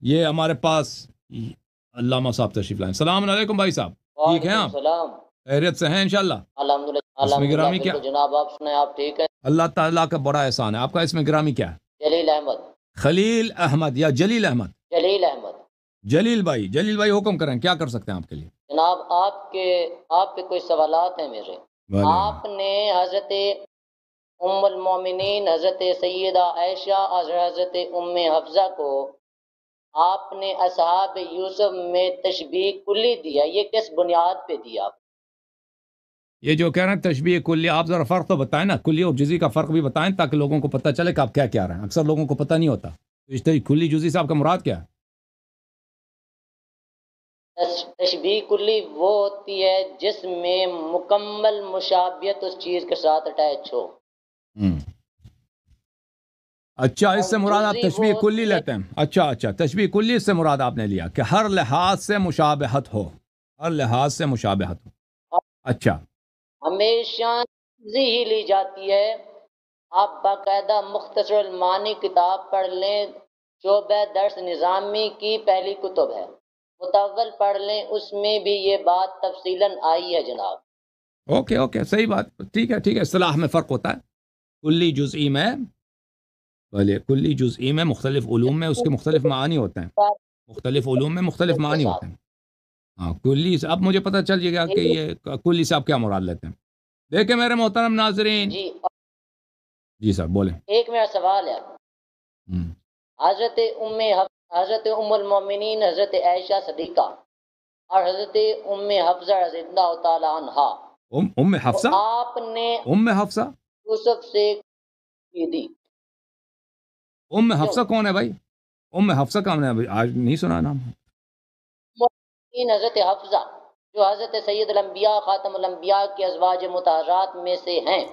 یہ ہمارے پاس علامہ صاحب تشریف لائیں. السلام علیکم بھائی صاحب, ٹھیک ہیں آپ؟ خیریت سے ہیں انشاءاللہ؟ اسم گرامی کیا جناب آپ سنیں, آپ ٹھیک ہے؟ اللہ تعالیٰ کا بڑا احسان ہے. آپ کا اسم گرامی کیا ہے؟ جلیل احمد. خلیل احمد یا جلیل احمد؟ جلیل احمد. جلیل بھائی, جلیل بھائی حکم کریں, کیا کر سکتے ہیں آپ کے لیے؟ جناب آپ کے کوئی سوالات ہیں میرے. آپ نے حضرت ام المومنین حضرت سیدہ عائشہ اور حضرت ام حفصہ کو آپ نے اصحاب یوسف میں تشبیہ کلی دیا, یہ کس بنیاد پہ دیا؟ یہ جو کہہ رہے ہیں تشبیہ کلی, آپ ذرا فرق تو بتائیں نا, کلی اور جزئی کا فرق بھی بتائیں تاکہ لوگوں کو پتہ چلے کہ آپ کیا کہہ رہے ہیں. اکثر لوگوں کو پتہ نہیں ہوتا. تو اس کلی جزئی سے آپ کا مراد کیا ہے؟ تشبیہ کلی وہ ہوتی ہے جس میں مکمل مشابہت اس چیز کے ساتھ اٹیچ ہو. اچھا, اس سے مراد آپ تشبیہ کلی لیتے ہیں؟ اچھا, تشبیہ کلی سے مراد آپ نے لیا کہ ہر لحاظ سے مشابہت ہو, ہر لحاظ سے مشابہت ہو. اچھا, ہمیشہ ہی لی جاتی ہے. آپ باقاعدہ مختصر المعانی کتاب پڑھ لیں, شعبہ درس نظامی کی پہلی کتب ہے, متول پڑھ لیں, اس میں بھی یہ بات تفصیلاً آئی ہے جناب. اوکے, صحیح بات, ٹھیک ہے, اصطلاح میں فرق ہوتا ہے. کلی جزئی میں, بھلے کلی جزئی میں مختلف علوم میں اس کے مختلف معانی ہوتے ہیں, مختلف علوم میں مختلف معانی ہوتے ہیں. ہاں, کلی سے اب مجھے پتہ چل جائے گا کہ یہ کلی سے آپ کیا مراد لیتے ہیں. دیکھیں میرے محترم ناظرین. جی سر بولیں. ایک میرا سوال ہے. حضرت ام المومنین حضرت عائشہ صدیقہ اور حضرت ام حفصہ رضی اللہ تعالی عنہا, ام حفصہ, آپ نے ام حفصہ یوسف سے کی دی. ام حفصہ کون ہے بھائی؟ ام حفصہ کا ہم نے آج نہیں سنا نام. حضرت حفصہ جو حضرت سید الانبیاء خاتم الانبیاء کے ازواج مطہرات میں سے ہیں.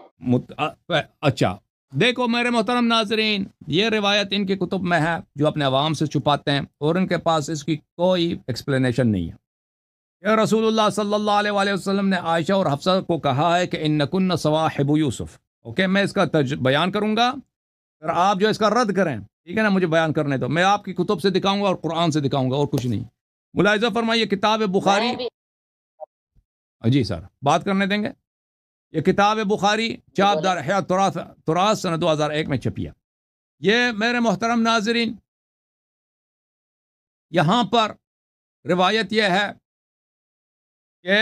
اچھا, دیکھو میرے محترم ناظرین, یہ روایت ان کی کتب میں ہے جو اپنے عوام سے چھپاتے ہیں, اور ان کے پاس اس کی کوئی ایکسپلینیشن نہیں ہے. کہ رسول اللہ صلی اللہ علیہ وآلہ وسلم نے عائشہ اور حفصہ کو کہا ہے کہ انکن صواحب یوسف. اوکے, میں اس کا بیان کروں گا, پھر آپ جو اس کا رد کریں, ٹھیک ہے نا, مجھے بیان کرنے دو. میں آپ کی کتب سے دکھاؤں گا اور قرآن سے دکھاؤں گا, اور کچھ نہیں. ملاحظہ فرمائیے, کتاب بخاری. جی سر, بات کرنے دیں گے. یہ کتاب بخاری چاپ دار حیات تراث سنہ 2001 میں چھپی ہے. یہ میرے محترم ناظرین, یہاں پر روایت یہ ہے کہ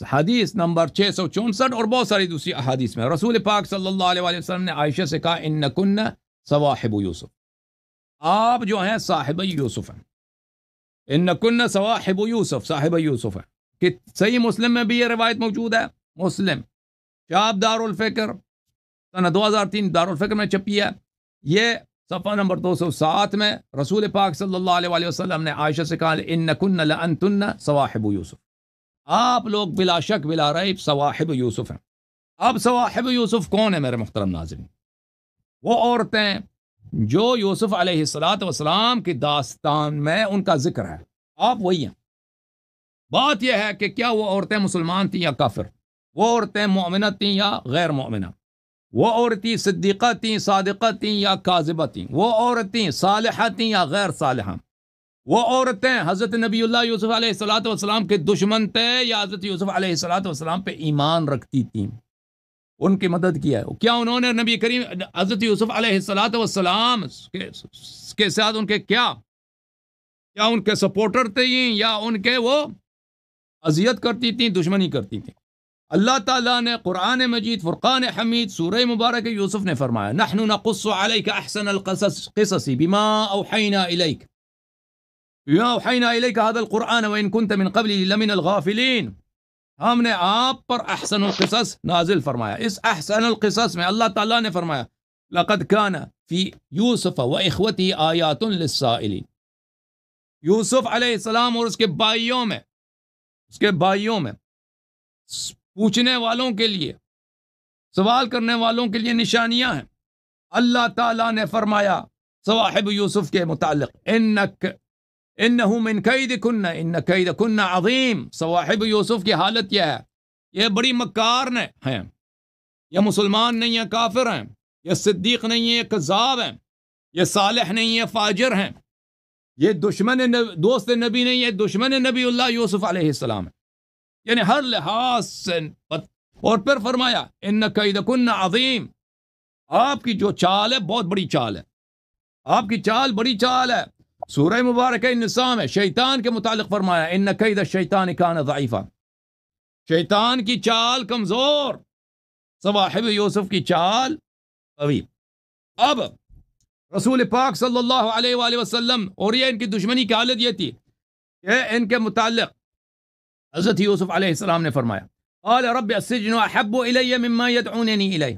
حدیث نمبر 664 اور بہت ساری دوسری احادیث میں رسول پاک صلی اللہ علیہ وآلہ وسلم نے عائشہ سے کہا انکن صواحب یوسف, آپ جو ہیں صاحب یوسف ہیں. انکن صواحب یوسف, صاحب یوسف ہے. کہ صحیح مسلم میں بھی یہ روایت موجود ہے. مسلم چاپ دار الفکر سنہ 2003 دار الفکر میں چھپی ہے. یہ صفحہ نمبر 207 میں رسول پاک صلی اللہ علیہ وآلہ وسلم نے عائشہ سے کہا انکن لانتن صواحب یوسف, آپ لوگ بلا شک بلا ریب صواحب یوسف ہیں. اب صواحب یوسف کون ہے میرے محترم ناظرین؟ وہ عورتیں جو یوسف علیہ السلام کی داستان میں ان کا ذکر ہے, آپ وہی ہیں. بات یہ ہے کہ کیا وہ عورتیں مسلمان تھیں یا کافر, وہ عورتیں مومنہ تھیں یا غیر مومنہ, وہ عورتیں صدیقہ تھیں, صادقہ تھیں یا کاذبہ تھیں, وہ عورتیں صالحہ تھیں یا غیر صالحہ, وہ عورتیں حضرت نبی اللہ یوسف علیہ السلام کے دشمن تھے یا حضرت یوسف علیہ السلام پہ ایمان رکھتی تھیں, ان کی مدد کیا ہے. کیا انہوں نے نبی کریم حضرت یوسف علیہ السلام کے ساتھ ان کے کیا ان کے سپورٹر تھے یا ان کے وہ اذیت کرتی تھیں, دشمنی کرتی تھیں؟ اللہ تعالیٰ نے قرآن مجید فرقان حمید سورہ مبارک یوسف نے فرمایا نحن نقص علیک احسن القصص بما اوحینا الیک هذا القرآن وان كنت من قبل لمن الغافلین. ہم نے آپ پر احسن القصص نازل فرمایا. اس احسن القصص میں اللہ تعالیٰ نے فرمایا لقد كان فی یوسف واخوته آیات للسائلین. یوسف علیہ السلام اور اس کے بھائیوں میں پوچھنے والوں کے لیے, سوال کرنے والوں کے لیے نشانیاں ہیں. اللہ تعالیٰ نے فرمایا صواحب یوسف کے متعلق انہو من کیدکن ان کیدکن عظیم. صواحب یوسف کی حالت یہ ہے, یہ بڑی مکار ہیں, یہ مسلمان نہیں ہیں, کافر ہیں, یہ صدیق نہیں ہیں, یہ کذاب ہیں, یہ صالح نہیں ہے، فاجر ہیں، یہ دوست نبی نہیں ہے، دشمن نبی اللہ یوسف علیہ السلام ہے، یعنی ہر لحاظ سے۔ اور پھر فرمایا ان کیدکن عظیم، آپ کی جو چال ہے بہت بڑی چال ہے، آپ کی چال بڑی چال ہے۔ سورہ مبارکہ النساء میں شیطان کے متعلق فرمایا ان کید الشیطان کان ضعیفا، شیطان کی چال کمزور، صواحب یوسف کی چال قوی۔ اب رسول پاک صلی اللہ علیہ وآلہ وسلم، اور یہ ان کی دشمنی کی حالت یہ تھی کہ ان کے متعلق حضرت یوسف علیہ السلام نے فرمایا قال رب السجن احب الی مما یدعوننی الیہ،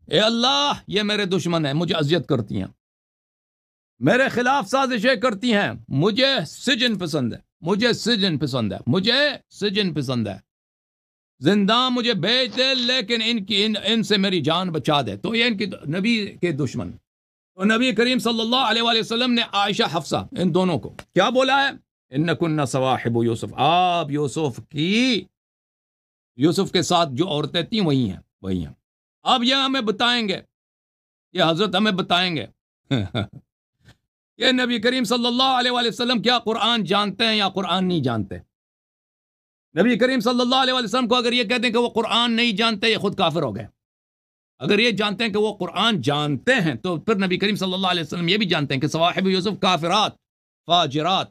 اے اللہ یہ میرے دشمن ہیں، مجھے اذیت کرتی ہیں، میرے خلاف سازشیں کرتی ہیں، مجھے سجن پسند ہے، مجھے سجن پسند ہے، مجھے سجن پسند ہے، زندان مجھے بھیج دے لیکن ان سے میری جان بچا دے۔ تو یہ ان کی نبی کے دشمن، تو نبی کریم صلی اللہ علیہ وآلہ وسلم نے عائشہ حفصہ ان دونوں کو کیا بولا ہے؟ انکن صواحب یوسف، آپ یوسف کے ساتھ جو عورتیں تھیں وہی ہیں۔ اب یہ ہمیں بتائیں گے، یہ حضرت ہمیں بتائیں گے کہ نبی کریم صلی اللہ علیہ وآلہ وسلم کیا قرآن جانتے ہیں یا قرآن نہیں جانتے؟ نبی کریم صلی اللہ علیہ وسلم کو اگر یہ کہتے ہیں کہ وہ قرآن نہیں جانتے، یہ خود کافر ہو گئے۔ اگر یہ جانتے ہیں کہ وہ قرآن جانتے ہیں تو پھر نبی کریم صلی اللہ علیہ وسلم یہ بھی جانتے ہیں کہ صواحب یوسف کافرات، فاجرات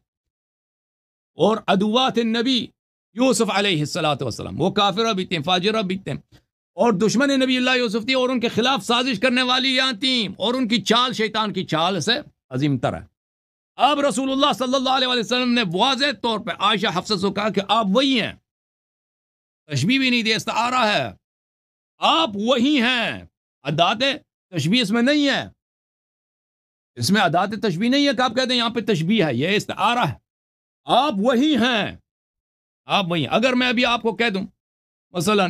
اور عدوات النبی یوسف علیہ السلام، وہ کافرہ بھی تھیں، فاجرہ بھی تھیں، اور دشمن نبی اللہ یوسف تھی، اور ان کے خلاف سازش کرنے والی یہاں تھیں، اور ان کی چال شیطان کی چال سے عظیم تر ہے۔ اب رسول اللہ صلی اللہ علیہ وسلم نے واضح طور پہ عائشہ حفصہ سے کہا کہ آپ وہی ہیں، تشبیہ بھی نہیں دی، استعارہ ہے، آپ وہی ہیں، ادات تشبیہ اس میں نہیں ہے، اس میں ادات تشبیہ نہیں ہے کہ آپ کہتے ہیں یہاں پہ تشبیہ ہے، یہ استعارہ ہے، آپ وہی ہیں، آپ وہی ہیں۔ اگر میں ابھی آپ کو کہہ دوں مثلا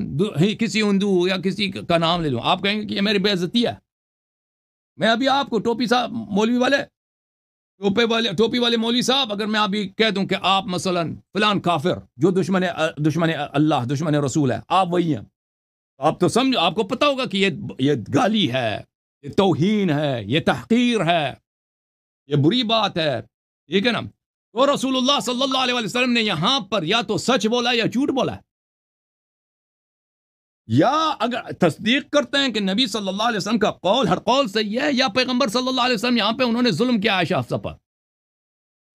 کسی ہندو یا کسی کا نام لے لوں، آپ کہیں گے کہ یہ میری بے عزتی ہے۔ میں ابھی آپ کو ٹوپی صاحب مولوی والے ٹوپی والے مولوی صاحب، اگر میں ابھی کہہ دوں کہ آپ مثلا فلان کافر جو دشمن اللہ، دشمن رسول ہے، آپ وہی ہیں، آپ تو سمجھ، آپ کو پتا ہوگا کہ یہ گالی ہے، یہ توہین ہے، یہ تحقیر ہے، یہ بری بات ہے، ٹھیک ہے نا؟ تو رسول اللہ صلی اللہ علیہ وسلم نے یہاں پر یا تو سچ بولا یا جھوٹ بولا ہے، یا اگر تصدیق کرتے ہیں کہ نبی صلی اللہ علیہ وسلم کا قول ہر قول صحیح ہے، یا پیغمبر صلی اللہ علیہ وسلم یہاں پہ انہوں نے ظلم کیا عائشہ حفصہ پر۔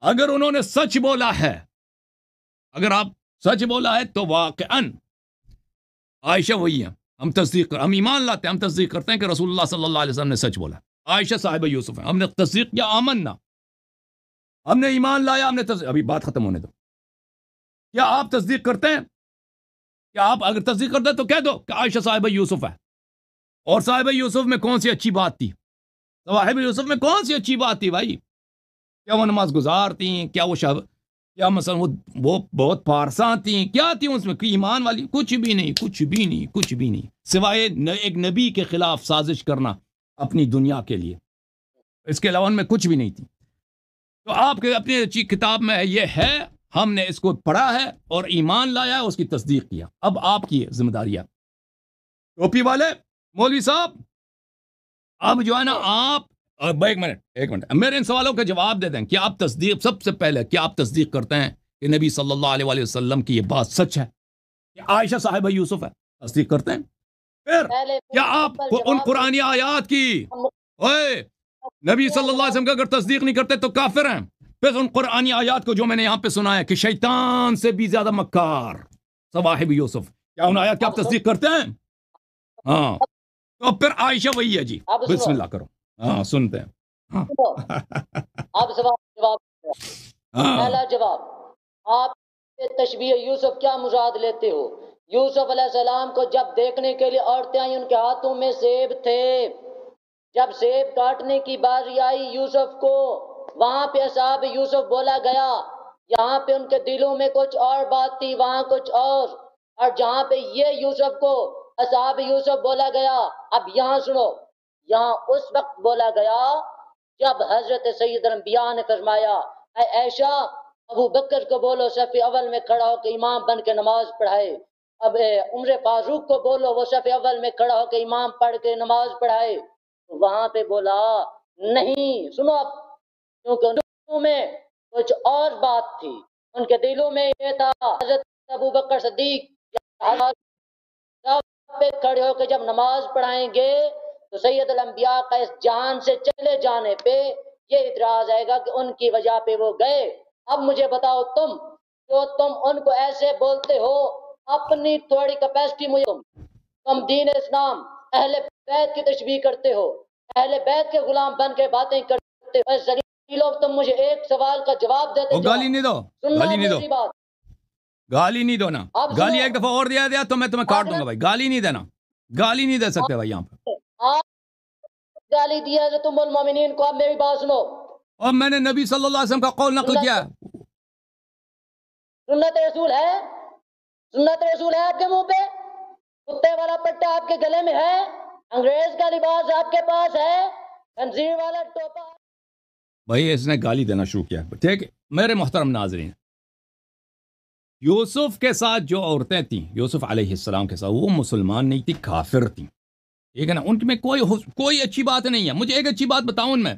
اگر انہوں نے سچ بولا ہے، اگر آپ سچ بولا ہے تو واقعاً عائشہ وہی ہے، ہم ایمان لاتے ہیں، ہم تصدیق کرتے ہیں کہ رسول اللہ صلی اللہ علیہ وسلم نے سچ بولا، عائشہ صاحبہ یوسف ہے، ہم نے تصدیق کیا، آمنا، ہم نے ایمان لایا، ہم نے ابھی بات ختم ہونے دو۔ کیا آپ تصدیق کرتے ہیں؟ کیا آپ اگر تصدیق کرتے ہیں تو کہہ دو کہ عائشہ صاحبہ یوسف ہے، اور صاحبہ یوسف میں کون سی اچھی بات تھی؟ صاحبہ یوسف میں کون سی اچھی بات تھی بھائی؟ کیا وہ نماز گزار تھیں؟ کیا وہ کیا مثلا وہ بہت پارساں تھیں؟ کیا تھیں اس میں؟ ایمان والی کچھ بھی نہیں، سوائے ایک نبی کے خلاف سازش کرنا اپنی دنیا کے لیے، اس کے علاوہ ان میں کچھ بھی نہیں تھی۔ تو آپ کے اپنی اچھی کتاب میں یہ ہے، ہم نے اس کو پڑھا ہے اور ایمان لایا ہے، اس کی تصدیق کیا۔ اب آپ کی ذمہ داری ہے، ٹوپی والے مولوی صاحب، اب جو ہے نا آپ ایک منٹ میرے ان سوالوں کا جواب دے دیں۔ کیا آپ تصدیق، سب سے پہلے کیا آپ تصدیق کرتے ہیں کہ نبی صلی اللہ علیہ وآلہ وسلم کی یہ بات سچ ہے کہ عائشہ صاحبہ یوسف ہے؟ تصدیق کرتے ہیں؟ پھر کیا آپ ان قرآنی آیات کی نبی صلی اللہ علیہ وسلم کا اگر تصدیق نہیں کرتے تو کافر ہیں؟ پھر ان قرآنی آیات کو جو میں نے یہاں پہ سنا ہے کہ شیطان سے بھی زیادہ مکار صواحب یوسف، کیا ان آیات کی آپ تصدیق کرتے ہیں؟ ہاں، تو پھر عائشہ وہی ہے جی، بسم اللہ کرو۔ ہاں سنتے ہیں۔ اب جواب پہلا جواب، آپ تشبیہ یوسف کیا مراد لیتے ہو؟ یوسف علیہ السلام کو جب دیکھنے کے لیے عورتیں آئیں، ان کے ہاتھوں میں سیب تھے، جب سیب کاٹنے کی باری آئی یوسف کو، وہاں پہ اصحاب یوسف بولا گیا، یہاں پہ ان کے دلوں میں کچھ اور بات تھی، وہاں کچھ اور جہاں پہ یہ یوسف کو اصحاب یوسف بولا گیا، اب یہاں سنو، یہاں اس وقت بولا گیا جب حضرت سید الانبیاء نے فرمایا اے عائشہ ابو بکر کو بولو صف اول میں کھڑا ہو کے امام بن کے نماز پڑھائے، اب عمر فاروق کو بولو وہ صف اول میں کھڑا ہو کے امام پڑھ کے نماز پڑھائے، وہاں پہ بولا نہیں، سنو اب، کیونکہ ان دلوں میں کچھ اور بات تھی، ان کے دلوں میں یہ تھا حضرت ابو بکر صدیق پہ کھڑے ہو کے جب نماز پڑھائیں گے تو سید الانبیاء کا اس جہان سے چلے جانے پہ یہ اعتراض آئے گا کہ ان کی وجہ پہ وہ گئے۔ اب مجھے بتاؤ، تم ان کو ایسے بولتے ہو، اپنی تھوڑی کیپیسٹی مجھے تم دین اسلام اہل بیت کی تشبیہ کرتے ہو، اہل بیت کے غلام بن کے باتیں کرتے ہو، ذلیل لوگ، تم مجھے ایک سوال کا جواب دیتے جاؤ۔ گالی نہیں دو، گالی نہیں دو، گالی نہیں دو نا، گالی ایک دفعہ اور دیا تو میں تمہیں کاٹ دوں گا بھائی، گالی نہیں دینا، گالی نہیں دے سکتے بھائی یہاں پہ۔ آپ گالی دیا ہے تم المومنین کو، اب میری بات سنو، اور میں نے نبی صلی اللہ علیہ وسلم کا قول نقل کیا ہے۔ سنت رسول ہے، سنت رسول ہے آپ کے منہ پہ، کتے والا پٹا آپ کے گلے میں ہے، انگریز کا لباس آپ کے پاس ہے، خنزیر والا ٹوپا۔ بھائی اس نے گالی دینا شروع کیا، ٹھیک ہے میرے محترم ناظرین، یوسف کے ساتھ جو عورتیں تھیں، یوسف علیہ السلام کے ساتھ، وہ مسلمان نہیں تھی، کافر تھیں، ٹھیک ہے نا، ان میں کوئی اچھی بات نہیں ہے۔ مجھے ایک اچھی بات بتاؤں ان میں،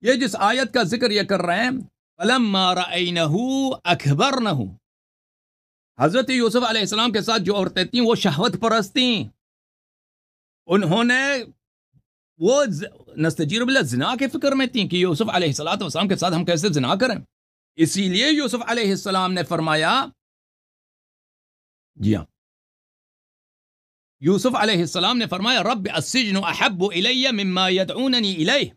یہ جس آیت کا ذکر یہ کر رہے ہیں، فَلَمَّا رَأَيْنَهُ أَكْبَرْنَهُ، حضرت یوسف علیہ السلام کے ساتھ جو عورتیں تھیں وہ شہوت پرست تھیں، انہوں نے وہ نستجیر باللہ زنا کے فکر میں تھیں کہ یوسف علیہ السلام کے ساتھ ہم کیسے زنا کریں، اسی لیے یوسف علیہ السلام نے فرمایا، جی ہاں، یوسف علیہ السلام نے فرمایا رب السجن احب الی مما یدعوننی الیہ،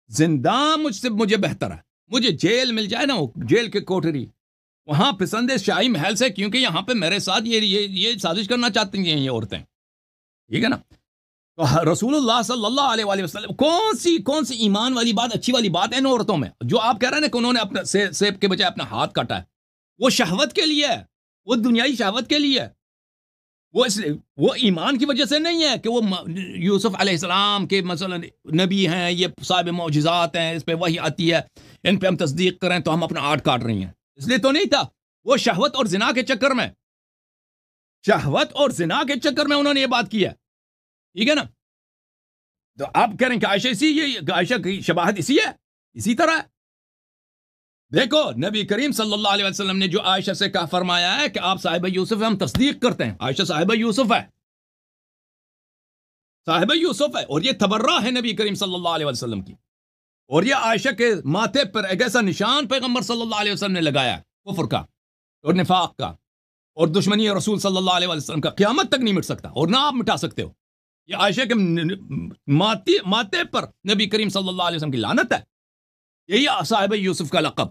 زندان مجھے بہتر ہے، مجھے جیل مل جائے نا، جیل کے کوٹری، وہاں پسند شاہی محل سے، کیونکہ یہاں پہ میرے ساتھ یہ سازش کرنا چاہتی ہیں یہ عورتیں، ٹھیک ہے نا۔ تو رسول اللہ صلی اللہ علیہ وآلہ وسلم کون سی ایمان والی بات، اچھی والی بات ہے ان عورتوں میں، جو آپ کہہ رہے ہیں نا کہ انہوں نے اپنا سیب کے بجائے اپنا ہاتھ کاٹا ہے، وہ شہوت کے لیے ہے، وہ دنیائی شہوت کے لیے ہے، وہ ایمان کی وجہ سے نہیں ہے کہ وہ یوسف علیہ السلام کے مثلا نبی ہیں، یہ صاحب معجزات ہیں، اس پہ وحی آتی ہے، ان پہ ہم تصدیق کریں تو ہم اپنا ہاتھ کاٹ رہی ہیں، اس لیے تو نہیں تھا، وہ شہوت اور زنا کے چکر میں، شہوت اور زنا کے چکر میں انہوں نے یہ بات کی ہے، ٹھیک ہے نا۔ تو آپ کہہ رہے ہیں کہ عائشہ کی شباہت اسی ہے، اسی طرح ہے۔ دیکھو نبی کریم صلی اللہ علیہ وسلم نے جو عائشہ سے کہا، فرمایا ہے کہ آپ صاحبہ یوسف، ہم تصدیق کرتے ہیں، عائشہ صاحبہ یوسف ہے، صاحبہ یوسف ہے، اور یہ تبرہ ہے نبی کریم صلی اللہ علیہ وسلم کی، اور یہ عائشہ کے ماتھے پر ایک ایسا نشان پیغمبر صلی اللہ علیہ وسلم نے لگایا ہے، کفر کا اور نفاق کا اور دشمنی رسول صلی اللہ علیہ وسلم کا، قیامت تک نہیں مٹ سکتا اور نہ آپ مٹا سکتے ہو، یہ عائشہ کے ماتھے پر نبی کریم صلی اللہ علیہ وسلم کی لعنت ہے، یہی صاحب یوسف کا لقب۔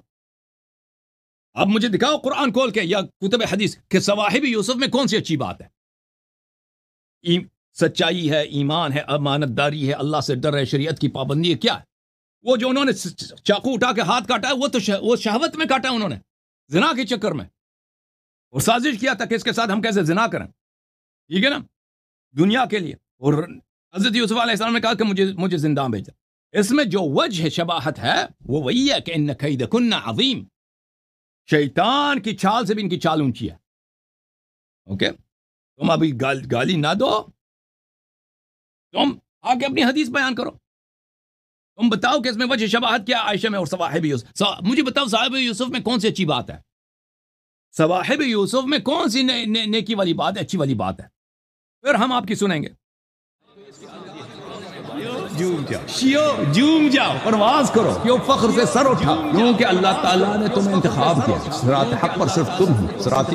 اب مجھے دکھاؤ قرآن کھول کے یا کتب حدیث کہ صواحب یوسف میں کون سی اچھی بات ہے، سچائی ہے، ایمان ہے، امانت داری ہے، اللہ سے ڈر ہے، شریعت کی پابندی ہے، کیا ہے؟ وہ جو انہوں نے چاقو اٹھا کے ہاتھ کاٹا ہے، وہ شہوت میں کاٹا انہوں نے، زنا کے چکر میں، اور سازش کیا تھا کہ اس کے ساتھ ہم کیسے زنا کریں، ٹھیک ہے نا، دنیا کے لیے۔ اور حضرت یوسف علیہ السلام نے کہا کہ مجھے زندان بھیجا، اس میں جو وجہ شباہت ہے وہ وہی ہے کہ ان کیدکن عظیم، شیطان کی چال سے بھی ان کی چال اونچی ہے، اوکے، تم ابھی گالی نہ دو، تم آگے اپنی حدیث بیان کرو، تم بتاؤ کہ اس میں وجہ شباہت کیا عائشہ میں اور صواحب یوسف، مجھے بتاؤ صاحب یوسف میں کون سی اچھی بات ہے، صواحب یوسف میں کون سی نیکی والی بات ہے، اچھی والی بات ہے، پھر ہم آپ کی سنیں گے۔ جوم جاؤ، پرواز کرو، کیوں فخر سے سر اٹھا، کیونکہ اللہ تعالیٰ نے تمہیں انتخاب کیا، صراط حق پر صرف تم ہو، صراط